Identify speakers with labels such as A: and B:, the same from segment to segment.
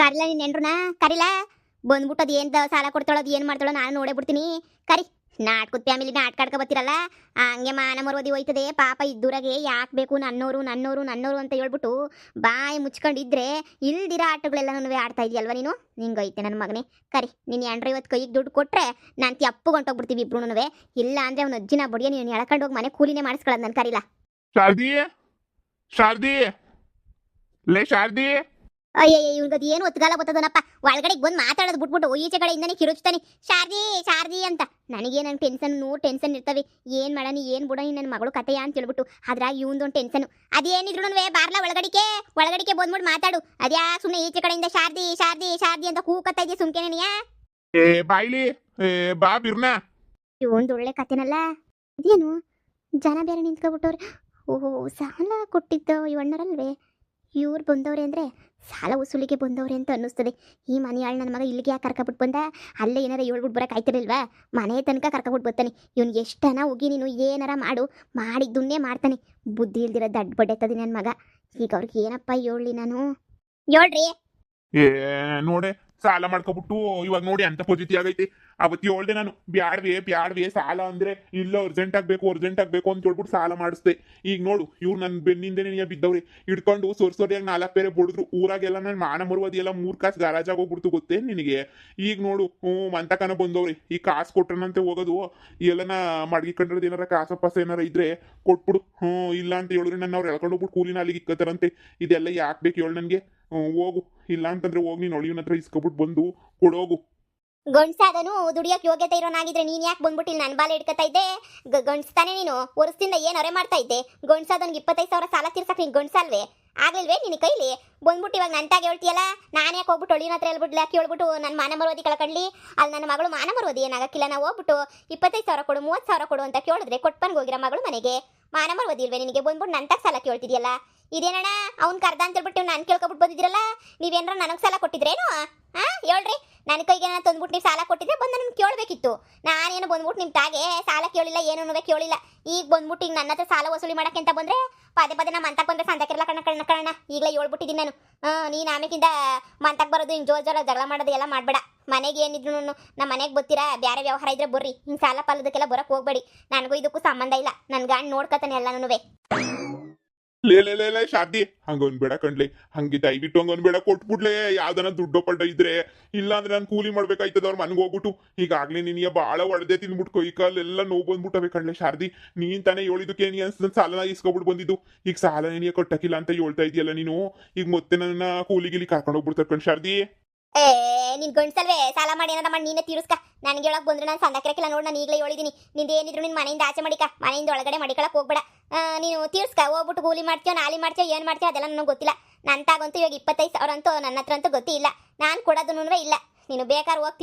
A: ಕರಿಲ ನಿನ್ನ ನೆಂಡ್ರನ ಕರಿಲ ಬಂದ್ಬಿಟ್ಟು ಅದು ಏನು ಸಾಲ ಕೊಡ್ತಾಳೋ ಅದು ಏನು ಮಾಡ್ತಾಳೋ ನಾನು ನೋಡೇ ಬಿಡ್ತೀನಿ. ಕರಿ ನಾಟ್ಕದ ಫ್ಯಾಮಿಲಿ ನಾಟಕ ಆಡ್ಕೊ ಬರ್ತಿರಲ್ಲ ಹಂಗೆ ಮಾನ ಮರ್ವದಿ ಹೋಯ್ತದೆ. ಪಾಪ ಇದ್ದೂರಾಗೆ ಯಾಕೆ ಬೇಕು ನನ್ನೋರು ನನ್ನೋರು ನನ್ನೋರು ಅಂತ ಹೇಳ್ಬಿಟ್ಟು ಬಾಯಿ ಮುಚ್ಕೊಂಡಿದ್ರೆ ಇಲ್ದಿರ ಆಟಗಳೆಲ್ಲನೂ ಆಡ್ತಾ ಇದೆಯಲ್ವ ನೀನು. ನಿಂಗೈತೆ ನನ್ನ ಮಗನೇ. ಕರಿ ನೀನು ಎಂಡ್ರ ಇವತ್ತು ಕೈಗೆ ದುಡ್ಡು ಕೊಟ್ಟರೆ ನಾನು ಅಪ್ಪುಗೊಂಟೋಗ್ಬಿಡ್ತೀವಿ ಇಬ್ರು. ಇಲ್ಲ ಅಂದರೆ ಅವ್ನ ಅಜ್ಜಿನ ಬಡಿಯ ನೀನು ಎಳ್ಕೊಂಡು ಹೋಗಿ ಮನೆ ಕೂಲಿನೇ ಮಾಡಿಸ್ಕೊಳ್ಳೋದು ನಾನು ಕರಿಲ್ಲ.
B: ಶಾರದಿ ಶಾರದಿ ಲೇ ಶಾರದಿ.
A: ಅಯ್ಯಯ್ಯ ಇವ್ನಿಗದು ಏನು ಒತ್ತಗಾಲ ಬರ್ತದನಪ್ಪ. ಒಳಗಡೆಗೆ ಬಂದು ಮಾತಾಡೋದು ಬಿಟ್ಬಿಟ್ಟು ಈಚೆ ಕಡೆಯಿಂದನೇ ಕಿರುಚ್ತಾನೆ ಶಾರದಿ ಶಾರದಿ ಅಂತ. ನನಗೆ ನನ್ನ ಟೆನ್ಷನ್ ಇರ್ತವೆ. ಏನು ಮಾಡೋಣ ಏನು ಬಿಡೋಣ ನನ್ನ ಮಗಳು ಕತೆಯ ಅಂತ ಹೇಳ್ಬಿಟ್ಟು ಅದ್ರಾಗ ಇವಂದೊಂದು ಟೆನ್ಷನು. ಅದೇನಿದ್ರು ಬಾರ್ಲ ಒಳಗಡಿಕೆ ಬಂದ್ಬಿಟ್ಟು ಮಾತಾಡು. ಅದ್ಯಾ ಸುಮ್ಮನೆ ಈಚೆ ಕಡೆಯಿಂದ ಶಾರದಿ ಶಾರದಿ ಶಾರದಿ ಅಂತ ಕೂಕತ್ತಾ ಇದೆಯಾ ಸುಮ್ಕೆನೆಯಾ?
B: ಏ ಬಾಯ್ಲಿ ಬಾ ಬಿರ್ನಾ.
A: ಇವೊಂದು ಒಳ್ಳೆ ಕತೆನಲ್ಲ. ಇದೇನು ಜನ ಬೇರೆ ನಿಂತ್ಕೊಬಿಟ್ಟವ್ರೆ. ಓಹೋ ಸಾಲ ಕೊಟ್ಟಿದ್ದು ಇವಣ್ಣರಲ್ವೇ? ಇವ್ರು ಬಂದವ್ರೆ ಅಂದರೆ ಸಾಲ ವಸೂಲಿಗೆ ಬಂದವ್ರೆ ಅಂತ ಅನ್ನಿಸ್ತದೆ. ಈ ಮನೆಯಾಳು ನನ್ನ ಮಗ ಇಲ್ಲಿಗೆ ಯಾಕೆ ಕರ್ಕೊಬಿಟ್ಟು ಬಂದ? ಅಲ್ಲೇ ಏನಾರ ಹೇಳ್ಬಿಟ್ಟು ಬರೋಕೆ ಆಯ್ತಿರಲ್ವಾ? ಮನೆ ತನಕ ಕರ್ಕೊಬಿಟ್ಟು ಬರ್ತಾನೆ. ಇವ್ನಿಗೆ ಎಷ್ಟನ ಹೋಗಿ ನೀನು ಏನಾರ ಮಾಡಿದ್ದುನ್ನೇ ಮಾಡ್ತಾನೆ. ಬುದ್ಧಿ ಇಲ್ದಿರೋ ದಡ್ಡ ಬಡ್ಡೆತ್ತದಿ ನನ್ನ ಮಗ. ಈಗ ಅವ್ರಿಗೆ ಏನಪ್ಪ ಹೇಳಿ ನಾನು? ಹೇಳ್ರಿ.
B: ಏ ನೋಡೆ ಸಾಲ ಮಾಡ್ಕೊಬಿಟ್ಟು ಇವಾಗ ನೋಡಿ ಅಂತ ಪರಿಸ್ಥಿತಿ ಆಗೈತಿ. ಅವತ್ತು ಹೇಳ್ದೆ ನಾನು ಬ್ಯಾಡ್ವೆ ಸಾಲ ಅಂದ್ರೆ ಇಲ್ಲ ಅರ್ಜೆಂಟ್ ಆಗ್ಬೇಕು ಅಂತ ಹೇಳ್ಬಿಟ್ಟು ಸಾಲ ಮಾಡಿಸ್ದೆ. ಈಗ ನೋಡು ಇವ್ರು ನನ್ನ ಬೆನ್ನಿಂದನೇ ನೀ ಬಿದ್ದವ್ರಿ ಹಿಡ್ಕೊಂಡು ಸೊರ್ಸೋರಿಯಾಗಿ 4 ಬೇರೆ ಬಡಿದ್ರು. ಊರಾಗೆಲ್ಲ ನನ್ನ ಮಾನ ಮರುವದಿ ಎಲ್ಲ 3 ಕಾಸು ಗರಾಜಾಗಿ ಹೋಗ್ಬಿಡ್ತು ಗೊತ್ತೇ ನಿನಗೆ. ಈಗ ನೋಡು ಮಂತಕನ ಬಂದವ್ರಿ. ಈ ಕಾಸು ಕೊಟ್ರನಂತೆ ಹೋಗೋದು. ಎಲ್ಲನ ಮಡ್ಗಿ ಕಂಡ್ರದ್ದು ಏನಾರ ಕಾಸು ಏನಾರ ಇದ್ರೆ ಕೊಟ್ಬಿಡು. ಇಲ್ಲ ಅಂತ ಹೇಳಿದ್ರೆ ನನ್ನ ಅವ್ರು ಎಳ್ಕೊಂಡು ಹೋಗ್ಬಿಟ್ಟು ಕೂಲಿನ ಅಲ್ಲಿಗೆ ಇಕ್ಕತ್ತಾರಂತೆ. ಇದೆಲ್ಲ ಯಾಕೆ ಬೇಕು ಹೇಳು ನನಗೆ? ಹೋಗು. ಇಲ್ಲ ಅಂತಂದ್ರೆ ಹೋಗಿ ನೀನು ಒಳಿಯನ ಹತ್ರ ಇಸ್ಕೊಬಿಟ್ಟು ಬಂದು ಕೊಡೋಗು.
A: ಗಂಡ್ಸಾದನು ದುಡಿಯೋಕೆ ಯೋಗ್ಯತೆ ಇರೋನಾಗಿದ್ರೆ ನೀನು ಯಾಕೆ ಬಂದ್ಬಿಟ್ಟು ಇಲ್ಲಿ ನನ್ನ ಬಾಲ ಹಿಡ್ಕೊತಾ ಇದ್ದೆ? ಗಂಡ್ಸ್ತಾನೆ ನೀನು ವರ್ಷದಿಂದ ಏನು ಹೊರೆ ಮಾಡ್ತಾ ಇದ್ದೆ? ಗಂಡ್ಸಾದನಿಗೆ 25,000 ಸಾಲ ತೀರ್ಸಕ್ಕೆ ನೀನು ಗಂಡ್ಸಲ್ವೇ? ಆಗ್ಲಿಲ್ವೇ ನಿನ್ನ ಕೈಲಿ? ಬಂದ್ಬಿಟ್ಟು ಇವಾಗ ನಂತಾಗ ಹೇಳ್ತೀಯಲ್ಲ. ನಾನು ಯಾಕೆ ಹೋಗ್ಬಿಟ್ಟು ಒಳಿಯನ ಹತ್ರ ಹೇಳ್ಬಿಟ್ಟು ನನ್ನ ಮಾನ ಮರುವದಿ ಕಳ್ಕೊಂಡ್ಲಿ. ಅಲ್ಲಿ ನನ್ನ ಮಗಳು ಮಾನ ಮರುವದಿ ಏನಾಗಕ್ಕಿಲ್ಲ. ನಾವು ಹೋಗ್ಬಿಟ್ಟು 25,000 ಕೊಡು 30,000 ಕೊಡು ಅಂತ ಕೇಳಿದ್ರೆ ಕೊಟ್ಬಂದು ಹೋಗಿರೋ ಮಗಳು ಮನೆಗೆ ಮಾನ ಮರುವದಿ ಇಲ್ವೇ ನಿನಗೆ? ಬಂದ್ಬಿಟ್ಟು ನಂತಾಗ ಸಾಲ ಕೇಳ್ತಿದ್ಯಲ್ಲ. ಇದೇನಣ್ಣ ಅವ್ನು ಕರ್ದ ಅಂತ ಹೇಳ್ಬಿಟ್ಟು ನಾನು ಕೇಳ್ಕೊಬಿಟ್ಟು ಬಂದಿದ್ರಲ್ಲ. ನೀವೇನಾರ ನನಗೆ ಸಾಲ ಕೊಟ್ಟಿದ್ರೇನು? ಹೇಳ್ರಿ. ನನ್ನ ಕೈಗೆ ನಾನು ತಂದ್ಬಿಟ್ಟು ನೀವು ಸಾಲ ಕೊಟ್ಟಿದ್ರೆ ಬಂದು ನಿಮ್ಗೆ ಕೇಳಬೇಕಿತ್ತು. ನಾನೇನು ಬಂದ್ಬಿಟ್ಟು ನಿಮ್ಮ ತಾಗೆ ಸಾಲ ಕೇಳಿಲ್ಲ, ಏನೂ ಕೇಳಿಲ್ಲ. ಈಗ ಬಂದ್ಬಿಟ್ಟು ಈಗ ನನ್ನ ಹತ್ರ ಸಾಲ ವಸೂಲಿ ಮಾಡಕ್ಕೆ ಅಂತ ಬಂದರೆ ಪದೇ ನಮ್ಮ ಮಂತಕ್ಕೆ ಬಂದರೆ ಸಂತಕ್ಕಿರಲ್ಲ ಕಣ್ಣ. ಈಗಲೇ ಹೇಳ್ಬಿಟ್ಟಿದ್ದೀನಿ ನಾನು. ನೀನು ಆಮೇಕಿಂದ ಮಂತಕ್ಕೆ ಬರೋದು ಹಿಂಗೆ ಜೋರ ಜಗಳ ಮಾಡೋದು ಎಲ್ಲ ಮಾಡಬೇಡ. ಮನೆಗೆ ಏನಿದ್ರು ನಮ್ಮ ಮನೆಗೆ ಬರ್ತೀರಾ? ಬೇರೆ ವ್ಯವಹಾರ ಇದ್ರೆ ಬರ್ರಿ. ಹಿಂಗೆ ಸಾಲ ಪಾಲದಕ್ಕೆಲ್ಲ ಬರೋಕ್ಕೆ ಹೋಗಬೇಡಿ. ನನಗೂ ಇದಕ್ಕೂ ಸಂಬಂಧ ಇಲ್ಲ. ನನ್ನ ಗಂಡು ನೋಡ್ಕೊತಾನೆ ಎಲ್ಲನೂ.
B: ಲೇ ಶಾದಿ ಹಂಗನ್ಬೇಡ ಕಣ್ಲೆ. ಹಂಗೆ ದಯವಿಟ್ಟು ಹಂಗನ್ಬೇಡ. ಕೊಟ್ಬಿಡ್ಲೆ ಯಾವ್ದನ ದುಡ್ಡು ಪಡ್ಡ ಇದ್ರೆ. ಇಲ್ಲ ಅಂದ್ರೆ ನಾನು ಕೂಲಿ ಮಾಡ್ಬೇಕಾಯ್ತದ ಅವ್ರ ಮನೆಗೆ ಹೋಗ್ಬಿಟ್ಟು. ಈಗಾಗ್ಲೇ ನಿನಗೆ ಭಾಳ ಒಡೆದೆ ತಿನ್ಬಿಟ್ಟು ಕೈ ಕಾಲೆಲ್ಲ ನೋವು ಬಂದ್ಬಿಟ್ಟವೆ ಕಣ್ಲೆ ಶಾರದಿ. ನೀನ್ ತಾನೇ ಹೇಳಿದಕ್ಕೆ ನೀ ಅನ್ಸ್ತ ಸಾಲನ ಇಸ್ಕೊಬಿಟ್ಟು ಬಂದಿದ್ದು. ಈಗ ಸಾಲ ನಿನಗೆ ಕಟ್ಟಕ್ಕಿಲ್ಲ ಅಂತ ಹೇಳ್ತಾ ಇದೆಯಲ್ಲ ನೀನು. ಈಗ ಮತ್ತೆ ನನ್ನ ಕೂಲಿಗಿಲಿ ಕರ್ಕೊಂಡು ಹೋಗ್ಬಿಡ್ತಾರೆ ಕಣ್ ಶಾರದಿ.
A: ನೀನ್ ಗಂಡ್ಸಲ್ವೇ? ಸಾಲ ಮಾಡಿ ಏನಾರ ಮಾಡಿ ನೀನೇ ತೀರಿಸ್ಕ. ನನಗೆ ಹೇಳಕ್ ಬಂದ್ರೆ ನಾನು ಸಂದಕ್ಕಿರಕ್ಕಿಲ್ಲ. ನೋಡಿ ನಾನು ಈಗಲೇ ಹೇಳಿದ್ದೀನಿ. ನಿಂದು ಏನಿದ್ರು ನಿನ್ನ ಮನೆಯಿಂದ ಆಚೆ ಮಾಡಿಕ, ಮನೆಯಿಂದ ಒಳಗಡೆ ಮಡಿಕೊಳಕ್ ಹೋಗ್ಬೇಡ. ನೀನು ತೀರ್ಸ್ಕ. ಹೋಗ್ಬಿಟ್ಟು ಕೂಲಿ ಮಾಡ್ತೀಯೋ ನಾಲಿ ಮಾಡ್ತೀಯೋ ಏನು ಮಾಡ್ತೀಯೋ ಅದೆಲ್ಲ ನನಗೆ ಗೊತ್ತಿಲ್ಲ. ನಂತಾಗಂತೂ ಇವಾಗ 25,000 ಅಂತೂ ನನ್ನ ಹತ್ರ ಅಂತೂ ಗೊತ್ತಿಲ್ಲ. ನಾನು ಕೊಡೋದನ್ನೂ ಇಲ್ಲ. ನೀನು ಬೇಕಾದ್ರೆ ಹೋಗಿ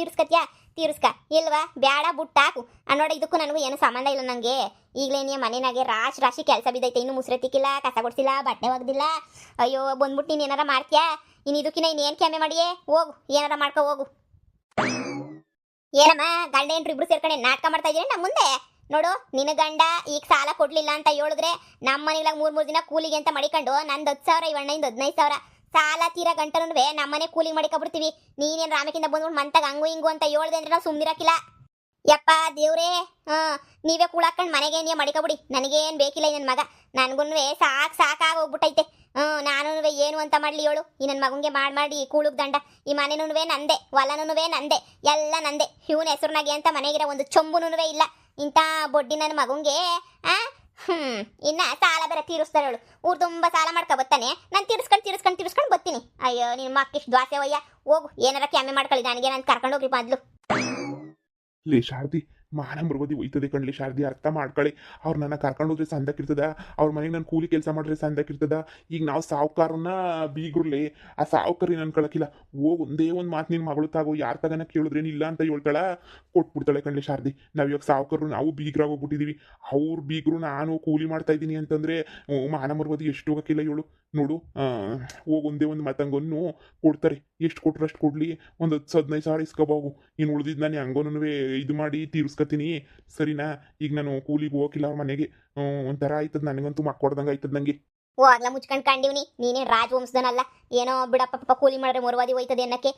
A: ತೀರ್ಸ್ಕ ಇಲ್ವಾ? ಬೇಡ ಬುಟ್ಟಾಕು ಅನ್ನೋಡ. ಇದಕ್ಕೂ ನನಗೂ ಏನು ಸಂಬಂಧ ಇಲ್ಲ. ನನಗೆ ಈಗಲೇ ನೀ ಮನೆಯಾಗೆ ರಾಶಿ ಕೆಲಸ ಬಿದ್ದೈತೆ. ಇನ್ನು ಮುಸ್ರೆ ತಿಕ್ಕಿಲ್ಲ, ಕಸ ಕೊಡ್ಸಿಲ್ಲ, ಬಟ್ಟೆ ಒಗ್ದಿಲ್ಲ. ಅಯ್ಯೋ ಬಂದ್ಬಿಟ್ಟು ನೀನು ಏನಾರ ಮಾಡ್ತೀಯಾ? ಇನ್ನು ಇದಕ್ಕಿನ್ನ ಇನ್ನೇನು ಕೆಮ್ಮೆ ಮಾಡಿಯೇ? ಹೋಗು ಏನಾರ ಮಾಡ್ಕೊ ಹೋಗು. ಏನಮ್ಮ ಗಂಡ ಏನ್ರು ಇಬ್ರು ಸೇರ್ಕೊಂಡೆ ನಾಟಕ ಮಾಡ್ತಾ ಇದ್ದೀನಿ ನಮ್ಮ ಮುಂದೆ? ನೋಡು ನಿನ್ನ ಗಂಡ ಈಗ ಸಾಲ ಕೊಡ್ಲಿಲ್ಲ ಅಂತ ಹೇಳಿದ್ರೆ ನಮ್ಮ ಮನೆಯಾಗ 3 ದಿನ ಕೂಲಿಗೆ ಅಂತ ಮಡಿಕೊಂಡು ನಂದು 10,000 ಇವಣ್ಣಿಂದ 15,000 ಸಾಲ ತೀರಾ ಗಂಟನೂ ನಮ್ಮನೆ ಕೂಲಿ ಮಡಿಕೊಬಿಡ್ತೀವಿ. ನೀನೇನು ರಾಮಕ್ಕಿಂದ ಬಂದ್ಬಿಟ್ಟು ಮಂತಾಗ ಹಂಗು ಹಿಂಗು ಅಂತ ಹೇಳ್ದೆ ಅಂದ್ರೆ ನಾವು ಸುಮ್ಮನಿರಕ್ಕಿಲ್ಲ. ಯಪ್ಪ ದೇವ್ರೇ, ನೀವೇ ಕೂಳಾಕೊಂಡು ಮನೆಗೆ ನೀವು ಮಡಿಕೊಬಿಡಿ. ನನಗೇನು ಬೇಕಿಲ್ಲ ಈ ನನ್ನ ಮಗ. ನನಗೂ ಸಾಕಾಗಿ ಹೋಗ್ಬಿಟ್ಟೈತೆ. ನಾನು ಏನು ಅಂತ ಮಾಡಲಿ ಹೇಳು? ಈ ನನ್ನ ಮಗಂಗೆ ಮಾಡಿ ಕೂಳುಗ್ ದಂಡ. ಈ ಮನೆನೂ ನಂದೆ, ಹೊಲನೂ ನಂದೆ, ಎಲ್ಲ ನಂದೆ. ಇವನ ಹೆಸರುನಾಗೆ ಅಂತ ಮನೆಗಿರೋ ಒಂದು ಚೊಂಬುನೂ ಇಲ್ಲ. ಇಂಥ ಬೊಡ್ಡಿ ನನ್ನ ಮಗಂಗೆ ಇನ್ನ ಸಾಲ ಬೇರೆ ತೀರಿಸ್ತಾರೆ ಹೇಳು. ಊರು ತುಂಬ ಸಾಲ ಮಾಡ್ಕೊ ಬತ್ತಾನೆ. ನಾನು ತೀರಿಸ್ಕೊಂಡು ಬರ್ತೀನಿ. ಅಯ್ಯೋ ನಿಮ್ಮ ಮಕ್ಕಿಷ್ಟು ದ್ವಾಸೆ ಒಯ್ಯ. ಹೋಗು ಏನಾರ ಕ್ಯಾಮೆ ಮಾಡ್ಕೊಳ್ಳಿ. ನನಗೆ ನಾನು ಕರ್ಕೊಂಡು ಹೋಗ್ರಿ ಮೊದಲು.
B: ಲೇ ಶಾರದಿ ಮಾನ ಮರುವದಿ ಹೋಯ್ತದೆ ಕಣ್ಲಿ ಶಾರದಿ. ಅರ್ಥ ಮಾಡ್ಕೊಳ್ಳಿ. ಅವ್ರು ನನ್ನ ಕರ್ಕೊಂಡು ಹೋದ್ರೆ ಸಂದಕ್ಕಿರ್ತದ. ಅವ್ರ ಮನೆಗೆ ನಾನು ಕೂಲಿ ಕೆಲಸ ಮಾಡಿದ್ರೆ ಸಂದಕ್ಕಿರ್ತದ. ಈಗ ನಾವು ಸಾವುಕಾರನ್ನ ಬೀಗ್ರುಲಿ ಆ ಸಾವುಕಾರಿ ನಾನು ಕಳಕಿಲ್ಲ. ಒಂದೇ ಒಂದು ಮಾತು ನಿನ್ನ ಮಗಳು ತಾಗೋ ಯಾರ ತಗನ ಕೇಳಿದ್ರೇನು ಇಲ್ಲ ಅಂತ ಹೇಳ್ತಾಳ, ಕೊಟ್ಬಿಡ್ತಾಳೆ ಕಣ್ಲಿ ಶಾರದಿ. ನಾವು ಇವಾಗ ಸಾವುಕಾರರು ನಾವು ಬೀಗ್ರಾಗಿ ಹೋಗ್ಬಿಟ್ಟಿದೀವಿ. ಅವ್ರ ಬೀಗ್ರು ನಾನು ಕೂಲಿ ಮಾಡ್ತಾ ಇದ್ದೀನಿ ಅಂತಂದ್ರೆ ಮಾನ ಮರುವದಿ ಎಷ್ಟು ಹೋಗಕ್ಕಿಲ್ಲ ಹೇಳು. ನೋಡು ಒಂದೇ ಒಂದು ಮತಂಗನ್ನು ಕೊಡ್ತಾರೆ. ಎಷ್ಟು ಕೊಟ್ರು ಅಷ್ಟು ಕೊಡ್ಲಿ. ಒಂದು 10-15,000 ಇಸ್ಕೋಬೋಗು. ಇನ್ನು ಉಳಿದಿದ್ದು ನಾನು ಹಂಗೋನು ಇದು ಮಾಡಿ ತೀರಿಸ್ಕೊತೀನಿ ಸರಿನಾ? ಈಗ ನಾನು ಕೂಲಿಗೆ ಹೋಗಿಲ್ಲ ಅವ್ರ ಮನೆಗೆ. ಒಂಥರ ಆಯ್ತದ ನನಗಂತೂ ಮಕ್ಕೊಡ್ದಂಗೆ ಆಯ್ತದ ನನಗೆ.
A: ಆಗ್ಲಾ ಮುಚ್ಕೊಂಡ್ ಕಂಡಿವ್ನಿ ನೀನೇ ರಾಜವಂಶದನಲ್ಲ ಏನೋ ಬಿಡಪ್ಪ ಪಾಪ ಕೂಲಿ ಮಾಡಿದ್ರೆ ಮೊರವಾದಿ ಹೋಯ್ತದೆ ಅನ್ನಕ್ಕೆ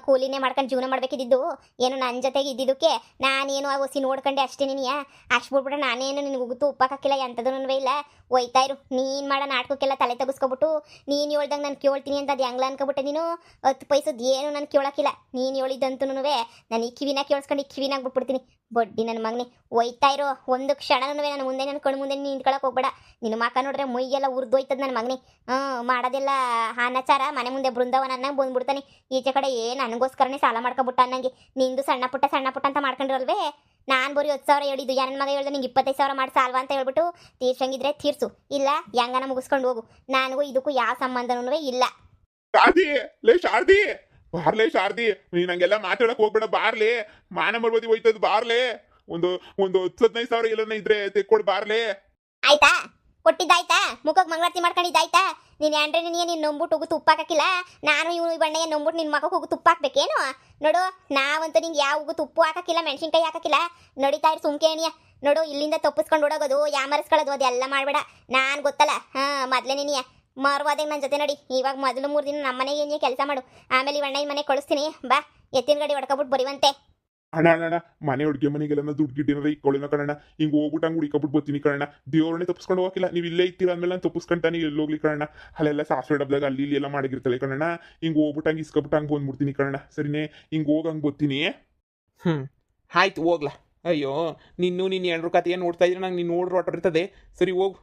A: ಕೂಲಿನೇ ಮಾಡ್ಕೊಂಡು ಜೀವನ ಮಾಡ್ಬೇಕಿದ್ದು ಏನೋ ನನ್ನ ಜೊತೆಗೆ ಇದ್ದಿದ್ದಕ್ಕೆ ನಾನೇನು ಆ ಹೊಸಿ ನೋಡ್ಕೊಂಡೆ ಅಷ್ಟೇ ನೀನಿಯಾ ಅಷ್ಟು ಬಿಟ್ಬಿಟ್ರೆ ನಾನೇನು ನಿನಗೆ ಉಗುತ್ತು ಉಪ್ಪಾಕಿಲ್ಲ ಎಂಥದೂ ಇಲ್ಲ ಹೋಯ್ತಾ ಇರು ನೀನು ಮಾಡೋ ನಾಟಕಕ್ಕೆಲ್ಲ ತಲೆ ತೆಗಿಸ್ಕೊಬಿಟ್ಟು ನೀನು ಹೇಳ್ದಂಗೆ ನಾನು ಕೇಳ್ತೀನಿ ಅಂತ ಅದು ಹೆಂಗ್ಲ ಅನ್ಕೊಬಿಟ್ಟೆ ನೀನು 10 ಪೈಸದ ಏನು ನಾನು ಕೇಳೋಕ್ಕಿಲ್ಲ ನೀನು ಹೇಳಿದಂತೂ ನಾನು ಈ ಕಿವಿನ ಕೇಳಿಸ್ಕೊಂಡು ಈ ಕಿವಿನಾಗ ಬಿಟ್ಬಿಡ್ತೀನಿ ಬಡ್ಡಿ ನನ್ನ ಮಗನೇ ಹೋಯ್ತಾ ಇರೋ ಒಂದು ಕ್ಷಣನೂ ನನ್ನ ಮುಂದೆ ನನ್ನ ಕಣ್ಣು ಮುಂದೆ ನಿಂತ್ಕೊಳಕ್ಕೆ ಹೋಗ್ಬೇಡ ನಿನ್ನ ಮಕ್ಕ ನೋಡ್ರೆ ಮೈಯೆಲ್ಲ ಉರ್ದೋಯ್ತದ ನನ್ನ ಮಗನೇ ಮಾಡೋದೆಲ್ಲ ಅನಾಚಾರ ಮನೆ ಮುಂದೆ ಬೃಂದಾವನ ಅನ್ನಂಗೆ ಬಂದ್ಬಿಡ್ತಾನೆ ಈಚೆ ಕಡೆ ನನಗೋಸ್ಕರನೇ ಸಾಲ ಮಾಡ್ಕೊಬಿಟ್ಟ ಅನ್ನಂಗೆ ನಿಂದು ಸಣ್ಣ ಪುಟ್ಟ ಅಂತ ಮಾಡ್ಕೊಂಡಿರಲ್ವೇ ನಾನು ಬರೀ 10,000 ಹೇಳಿದ್ದು ನನ್ನ ಮಗ ಹೇಳ್ದೆ ನಿಂಗೆ 25,000 ಮಾಡಿ ಸಾಲ್ವಾ ಅಂತ ಹೇಳ್ಬಿಟ್ಟು ತೀರ್ಸಂಗಿದ್ರೆ ತೀರ್ಸು ಇಲ್ಲ ಹೆಂಗನ ಮುಗಿಸ್ಕೊಂಡು ಹೋಗು ನನಗೂ ಇದಕ್ಕೂ ಯಾವ ಸಂಬಂಧನೂ ಇಲ್ಲ
B: ಶಾರದಿ ಲೇ ಶಾರದಿ ಬಾರ್ಲೆ ಶಾರದಿ ನೀನ್ ಹಂಗೆಲ್ಲ ಮಾತಾಡಕ್ ಹೋಗ್ಬೇಡ ಬಾರ್ಲೆ ಮಾನ ಮರ್ಬದಿ ಹೋಯ್ತದ ಬಾರ್ಲೆ ಒಂದು 10-15 ಎಲ್ಲನ ಇದ್ರೆ ತೆಕ್ಕೊಡ್ ಬಾರ್ಲೆ
A: ಆಯ್ತಾ ಕೊಟ್ಟಿದ್ದಾಯ್ತಾ ಮುಖಕ್ಕೆ ಮಂಗಳಾರತಿ ಮಾಡ್ಕೊಂಡಿದ್ದಾಯ್ತಾ ನೀನು ಅಂಡ್ರೆ ನೀನು ನಂಬಿಟ್ಟು ಹೋಗು ತುಪ್ಪ ಹಾಕಿಲ್ಲ ನಾನು ಇವನು ಬಣ್ಣೆ ನಂಬಿಟ್ಟು ನಿನ್ನ ಮಗಕ್ಕೆ ಹೋಗು ತುಪ್ಪ ಹಾಕ್ಬೇಕೇನು ನೋಡು ನಾವಂತೂ ನಿಂಗೆ ಯಾವ ಹೋಗು ತುಪ್ಪು ಹಾಕಿಲ್ಲ ಮೆಣಸಿನ್ಕಾಯಿ ಹಾಕಿಲ್ಲ ನಡೀತಾ ಇರು ಸುಮ್ಕೇಣಿಯ ನೋಡು ಇಲ್ಲಿಂದ ತಪ್ಪಿಸ್ಕೊಂಡು ಓಡೋಗೋದು ಯಾಮರಿಸ್ಕೊಳ್ಳೋದು ಅದೆಲ್ಲ ಮಾಡಬೇಡ ನಾನು ಗೊತ್ತಲ್ಲ ಮೊದಲೇ ನೀನಿಯ ಮಾರುವಾದಾಗ ನನ್ನ ಜೊತೆ ನೋಡಿ ಇವಾಗ ಮೊದಲು 3 ದಿನ ನಮ್ಮ ಮನೆಗೆ ಏನೇ ಕೆಲಸ ಮಾಡು ಆಮೇಲೆ ಈ ಅಣ್ಣ ಮನೆಗೆ ಕಳಿಸ್ತೀನಿ ಬಾ ಎತ್ತಿನ ಗಾಡಿ ಹೊಡ್ಕೊಬಿಟ್ಟು ಬರಿವಂತೆ
B: ಅಣ್ಣ ಮನೆ ಅಡುಗೆ ಮನೆಗೆಲ್ಲ ದುಡ್ಡು ಗಿಟ್ಟಿನ ಇಕ್ಕೊಳ್ಳಿನ ಕಣ ಹಿಂಗೆ ಹೋಗ್ಬಿಟ್ಟು ಹಂಗೆ ಹುಡುಕಬಿಟ್ಟು ಬರ್ತೀನಿ ಕಣ ದೇವ್ರನ್ನೇ ತಪ್ಪಿಸ್ಕೊಂಡು ಹೋಗಿಲ್ಲ ನೀವು ಇಲ್ಲೇ ಇರ್ತೀರ ಅಂದ್ಮೇಲೆ ನಾನು ತಪ್ಪಿಸ್ಕೊಂತಾನೆ ಎಲ್ಲಿ ಹೋಗ್ಲಿ ಕಣ ಅಲ್ಲೆಲ್ಲ ಸಾಸಿವೆ ಡಬ್ದಾಗ ಅಲ್ಲಿ ಇಲ್ಲಿ ಎಲ್ಲ ಮಾಡಿರ್ತಾಳೆ ಕಣ ಹಿಂಗೆ ಹೋಗ್ಬಿಟ್ಟು ಹಂಗೆ ಇಸ್ಕೊಬಿಟ್ಟು ಹಂಗೆ ಬಂದ್ಬಿಡ್ತೀನಿ ಕಣ ಸರಿನೇ ಹಿಂಗೆ ಹೋಗಿ ಹಂಗೆ ಬರ್ತೀನಿ
C: ಆಯ್ತು ಹೋಗ್ಲಾ ಅಯ್ಯೋ ನಿನ್ನ ಹೆಣ್ರು ಕತೆಯ ನೋಡ್ತಾ ಇದ್ರೆ ನಂಗೆ ನೀನು ನೋಡ್ರು ಹೊಟ್ಟಿರ್ತದೆ ಸರಿ ಹೋಗು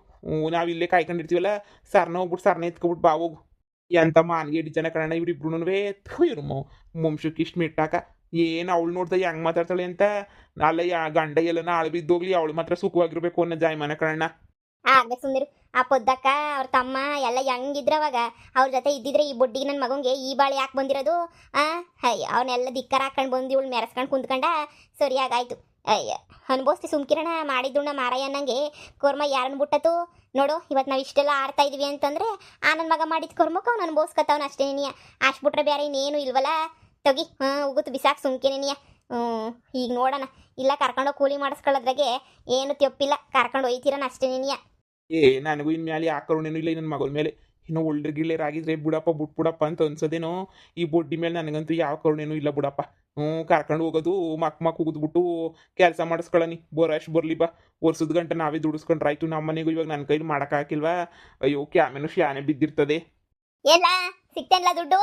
C: ನಾವು ಇಲ್ಲೇ ಕಾಯ್ಕೊಂಡಿರ್ತೀವಲ್ಲ ಸರ್ನ ಹೋಗ್ಬಿಟ್ಟು ಸರ್ನ ಎತ್ಕೊಬಿಟ್ಟು ಬಾ ಹೋಗು ಎಂತ ಮಾನ್ಗೆ ಜನ ಕಣ ಇವ್ರಿಬ್ರು ಇವ್ರು ವಂಶಕ್ಕೆ ಇಷ್ಟು ಮೆಟ್ಟಾಕ ಏನು ಅವಳು ನೋಡ್ತಾ ಹೆಂಗೆ ಮಾತಾಡ್ತಾಳೆ ಅಂತ ಅಲ್ಲ ಗಂಡ ಎಲ್ಲನ ಆಳು ಬಿದ್ದೋಗ್ಲಿ ಅವಳು ಮಾತ್ರ ಸುಖವಾಗಿರ್ಬೇಕು ಅನ್ನೋ ಜಾಯಮಾನ ಕಣ
A: ಆಗ್ಬೇಕು ಸುಂದಿರು ಆ ಪೊದ್ದಕ್ಕ ಅವ್ರ ತಮ್ಮ ಎಲ್ಲ ಹೆಂಗಿದ್ರ ಅವಾಗ ಅವ್ರ ಜೊತೆ ಇದ್ದಿದ್ರೆ ಈ ಬೊಡ್ಡಿಗೆ ನನ್ನ ಮಗಂಗೆ ಈ ಬಾಳೆ ಯಾಕೆ ಬಂದಿರೋದು ಅವನ್ನೆಲ್ಲ ದಿಕ್ಕರ ಹಾಕೊಂಡು ಬಂದು ಇವಳು ಮೆರೆಸ್ಕೊಂಡು ಕುಂತ್ಕೊಂಡ ಸರಿಯಾಗಾಯ್ತು ಅಯ್ಯ ಅನ್ಬೋಸ್ತಿ ಸುಮ್ಕಿರಣ ಮಾಡಿದ್ದುಣ್ಣ ಮಾರಾಯ ಅನ್ನಂಗೆ ಕೋರ್ಮ ಯಾರನ್ನ ಬಿಟ್ಟತು ನೋಡು ಇವತ್ತು ನಾವು ಇಷ್ಟೆಲ್ಲ ಆಡ್ತಾ ಇದೀವಿ ಅಂತಂದ್ರೆ ಆ ನನ್ನ ಮಗ ಮಾಡಿದ ಕೋರ್ಮಕ್ಕೆ ಅವ್ನು ಅನ್ಬೋಸ್ಕತ್ತವನು ಅಷ್ಟೇ ನೀಯ ಅಷ್ಟು ಬಿಟ್ರೆ ಬೇರೆ ಇನ್ನೇನು ಇಲ್ವಲ್ಲ ತೊಗಿ ಉಗುತ್ತು ಬಿಸಾಕ್ ಸುಮ್ಕೇನೇನಿಯ ಈಗ ನೋಡೋಣ ಇಲ್ಲ ಕರ್ಕೊಂಡೋಗಿ ಕೂಲಿ ಮಾಡಿಸ್ಕೊಳ್ಳೋದ್ರಾಗೆ ಏನು ತಪ್ಪಿಲ್ಲ ಕರ್ಕೊಂಡು ಒಯ್ತೀರನ ಅಷ್ಟೇ ನೀನಿಯ
C: ನನಗೂ ಇನ್ಮೇಲೆ ಆ ಕರುಣೇನು ಇಲ್ಲ ನನ್ನ ಮಗಳ ಮೇಲೆ ಇನ್ನೂ ಒಳ್ಳೆ ಗಿಳ್ಳೆರಾಗಿದ್ರೆ ಬಿಡಪ್ಪ ಬಿಟ್ಬಿಡಪ್ಪ ಅಂತ ಅನ್ಸೋದೇನೋ ಈ ಬೊಡ್ಡಿ ಮೇಲೆ ನನಗಂತೂ ಯಾವ ಕರುಣೇನು ಇಲ್ಲ ಬಿಡಪ್ಪ ಕರ್ಕೊಂಡು ಹೋಗೋದು ಮಕ್ ಉಗಿದ್ಬಿಟ್ಟು ಕೆಲಸ ಮಾಡಿಸ್ಕೊಳ್ಳಿ ಅಷ್ಟು ಬರಲಿ ಬಾ ವರ್ಷದ ಗಂಟೆ ನಾವೇ ದುಡಿಸ್ಕೊಂಡ್ರಾಯ್ತು ನಮ್ಮ ಮನೆಗೂ ಇವಾಗ ನನ್ನ ಕೈಲಿ ಮಾಡೋಕ್ಕಾಗಿಲ್ವಾ ಅಯ್ಯೋ ಕ್ಯಾಮೇನು ಶಾನೆ ಬಿದ್ದಿರ್ತದೆ
A: ಎಲ್ಲ ಸಿಕ್ತೇನಲ್ಲ ದುಡ್ಡು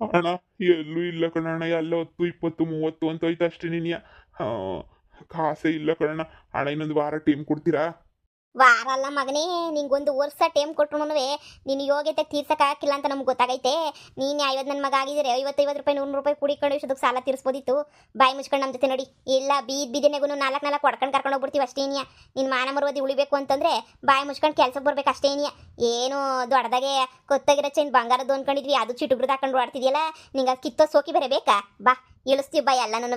B: ಅಣ್ಣ ಎಲ್ಲೂ ಇಲ್ಲ ಕಣಣ್ಣ ಎಲ್ಲ 10, 20, 30 ಅಂತ ಹೋಯ್ತು ಅಷ್ಟೇ ನೀನಿಯ ಕಾಸೇ ಇಲ್ಲ ಕಣಣ್ಣ ಅಣ್ಣ ಇನ್ನೊಂದು ವಾರ ಟೈಮ್ ಕೊಡ್ತೀರಾ
A: ವಾರ ಅಲ್ಲ ಮಗನೇ ನಿಂಗೊಂದು ವರ್ಷ ಟೈಮ್ ಕೊಟ್ಟರು ನೀನು ಯೋಗ್ಯತೆ ತೀರ್ಸಕ್ಕಾಗಿಲ್ಲ ಅಂತ ನಮ್ಗೆ ಗೊತ್ತಾಗೈತೆ ನೀನು 50 ನನ್ನ ಮಗ ಆಗಿದ್ರೆ 50 ರೂಪಾಯಿ 100 ರೂಪಾಯಿ ಕುಡಿಕೊಂಡು ಇಷ್ಟೊತ್ತಿಗೆ ಸಾಲ ತೀರಿಸ್ಬೋದಿತ್ತು ಬಾಯಿ ಮುಚ್ಕೊಂಡು ನಮ್ಮ ಜೊತೆ ನೋಡಿ ಇಲ್ಲ ಬೀದಿನೆಗೂ 4 ಹೊಡ್ಕೊಂಡು ಕರ್ಕೊಂಡು ಹೋಗ್ಬಿಡ್ತೀವಿ ಅಷ್ಟೇ ಏನಿಯ ನಿನ್ನ ಮಾನ ಮರುವದಿ ಉಳಿಬೇಕು ಅಂತಂದ್ರೆ ಬಾಯಿ ಮುಚ್ಕೊಂಡು ಕೆಲ್ಸಕ್ಕೆ ಬರ್ಬೇಕು ಅಷ್ಟೇ ಏನಿಯ ಏನು ದೊಡ್ಡದಾಗೆ ಕೊತ್ತಾಗಿರೋ ಚೈನ್ ಬಂಗಾರದ್ದು ಅನ್ಕೊಂಡಿದ್ವಿ ಅದು ಚಿಟುಗ್ರದ್ದು ಹಾಕೊಂಡು ಆಡ್ತಿದ್ಯಲ್ಲ ನಿಂಗೆ ಅದು ಕಿತ್ತೋ ಸೋಕಿ ಬರಬೇಕಾ ಬಾ ಇಳಿಸ್ತೀವಿ ಬಾ ಎಲ್ಲನೂ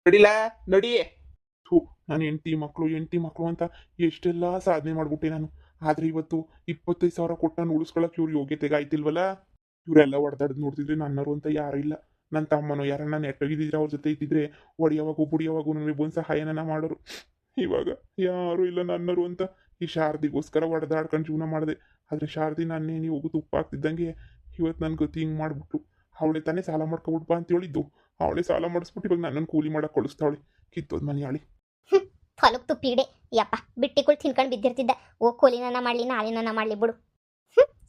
C: ನಡಿಲ್ಲ ನಡಿ
B: ನಾನು ಹೆಂಡತಿ ಮಕ್ಕಳು ಅಂತ ಎಷ್ಟೆಲ್ಲ ಸಾಧನೆ ಮಾಡ್ಬಿಟ್ಟೆ ನಾನು ಆದ್ರೆ ಇವತ್ತು 25,000 ಕೊಟ್ಟು ನಾನು ಉಳಿಸ್ಕೊಳಕ್ಕೆ ಇವ್ರು ಯೋಗ್ಯತೆಗೆ ಆಯ್ತಿಲ್ವಲ್ಲ ಇವರೆಲ್ಲ ಹೊಡೆದಾಡ್ದು ನೋಡ್ತಿದ್ರೆ ನನ್ನರು ಅಂತ ಯಾರು ಇಲ್ಲ ನನ್ನ ತಮ್ಮನೋ ಯಾರನ್ನ ನೆಟ್ಟಗಿದ್ರೆ ಅವ್ರ ಜೊತೆ ಇದ್ದಿದ್ರೆ ಒಡಿಯವಾಗೂ ಬುಡಿಯವಾಗೂ ನನಗೆ ಬಂದು ಸಹಾಯನ ಮಾಡೋರು ಇವಾಗ ಯಾರು ಇಲ್ಲ ನನ್ನರು ಅಂತ ಈ ಶಾರದಿಗೋಸ್ಕರ ಹೊಡೆದಾಡ್ಕೊಂಡು ಜೀವನ ಮಾಡಿದೆ ಆದರೆ ಶಾರದಿ ನಾನೇನು ಹೋಗು ತುಪ್ಪ ಆಗ್ತಿದ್ದಂಗೆ ಇವತ್ತು ನನ್ನ ಗತಿ ಹಿಂಗೆ ಮಾಡಿಬಿಟ್ರು ಅವಳೆ ತಾನೇ ಸಾಲ ಮಾಡ್ಕೊಬಿಟ್ಬ ಅಂತ ಹೇಳಿದ್ದು ಅವಳೆ ಸಾಲ ಮಾಡಿಸ್ಬಿಟ್ಟು ಇವಾಗ ನನ್ನನ್ನು ಕೂಲಿ ಮಾಡಕ್ಕೆ ಕಳಿಸ್ತಾವಳೆ ಕಿತ್ತೋದ್ ಮನೆ ಆಳಿ
A: ಹೊಲಕ್ಕೆ ತುಪ್ಪಿಡೆ ಯಪ್ಪ ಬಿಟ್ಟಿಗಳು ತಿನ್ಕೊಂಡು ಬಿದ್ದಿರ್ತಿದ್ದ ಓ ಕೂಲಿನ ಮಾಡಲಿ ನಾಲಿನ ಮಾಡಲಿ ಬಿಡು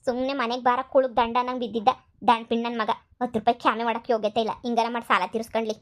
A: ಸುಮ್ಮನೆ ಮನೆಗೆ ಬಾರ ಕುಳುಗ್ ದಂಡ ನಂಗೆ ಬಿದ್ದಿದ್ದ ದಂಡ ಪಿಂಡ್ ನನ್ನ ಮಗ 10 ರೂಪಾಯಿ ಕ್ಯಾಮೆ ಮಾಡಕ್ಕೆ ಯೋಗ್ಯತೆ ಇಲ್ಲ ಹಿಂಗಾರ ಮಾಡಿ ಸಾಲ ತೀರಿಸ್ಕೊಂಡ್ಲಿ